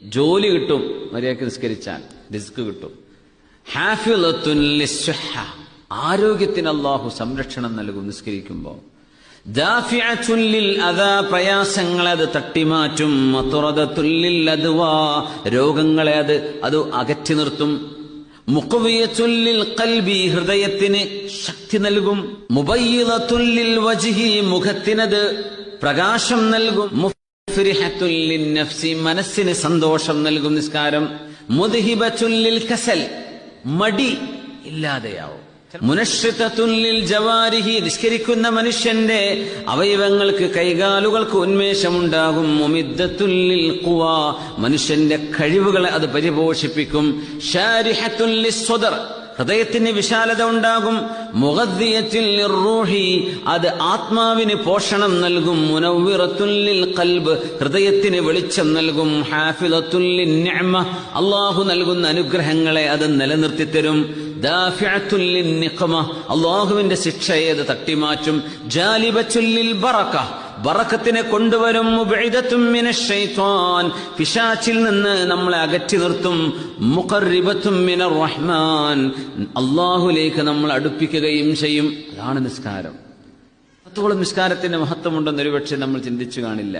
ജോലി കിട്ടും, മര്യാദയ്ക്ക് നിസ്കരിച്ചാൽ റിസ്ക് കിട്ടും. ഹാഫിളത്തുൻ ലിസ്സുഹ, ആരോഗ്യത്തിന് അല്ലാഹു സംരക്ഷണം നൽകും നിസ്കരിക്കുമ്പോൾ. ദാഫിഅത്തുൻ ലിൽ അദാ, പ്രയാസങ്ങളെ അത് തട്ടിമാറ്റും. മത്റദത്തുൻ ലിൽ അദ്വാ, രോഗങ്ങളെ അത് അകറ്റി നിർത്തും. മുഖവിയത്തുൻ ലിൽ ഖൽബി, ഹൃദയത്തിന് ശക്തി നൽകും. മുബയ്യിദത്തുൻ ലിൽ വജ്ഹി, മുഖത്തിനത് പ്രകാശം നൽകും. മുഫ്രിഹത്തുൻ ലിൻ നഫ്സി, മനസ്സിന് സന്തോഷം നൽകും നിസ്കാരം. മുദ്ഹിബത്തുൻ ലിൽ കസൽ, മടി ഇല്ലാതെയാവും. മുനശ്രിതത്തുൻ ലിൽ ജവാരിഹി, നിസ്കരിക്കുന്ന മനുഷ്യന്റെ അവയവങ്ങൾക്ക്, കൈകാലുകൾക്ക് ഉന്മേഷമുണ്ടാകും. മുമിദ്ദത്തുൻ ലിൽ ഖുവാ, മനുഷ്യന്റെ കഴിവുകളെ അത് പരിപോഷിപ്പിക്കും. ശാരിഹത്തുൻ ലിസ്സദർ, ഹൃദയത്തിന് വിശാലത ഉണ്ടാകും. മുഗദ്ദിയത്തുൻ ലിർറൂഹി, അത് ആത്മാവിന് പോഷണം നൽകും. മുനവ്വിറത്തുൻ ലിൽ ഖൽബ്, ഹൃദയത്തിന് വെളിച്ചം നൽകും. ഹാഫിളത്തുൻ ലിന്നിഅമ, അല്ലാഹു നൽകുന്ന അനുഗ്രഹങ്ങളെ അത് നിലനിർത്തിത്തരും. ദാഫിഅത്തുൻ ലിന്നിഖമ, അല്ലാഹുവിന്റെ ശിക്ഷയെ അത് തട്ടിമാറ്റും. ജാലിബത്തുൻ ലിൽ ബറക, ബറക്കത്തിനെ കൊണ്ടുവരും. മുബഇദത്തുൻ മിനശ് ശൈത്വാൻ, പിശാചിൽ നിന്ന് നമ്മളെ അകറ്റി നിർത്തും. മുഖർരിബത്തുൻ മിനർ റഹ്മാൻ, അല്ലാഹുവിലേക്ക് നമ്മൾ അടുപ്പിക്കുകയും ചെയ്യും. അതാണ് നിസ്കാരം. അത്രത്തോളം നിസ്കാരത്തിന്റെ മഹത്വമുണ്ടെന്ന് ഒരുപക്ഷെ നമ്മൾ ചിന്തിച്ചു കാണില്ല.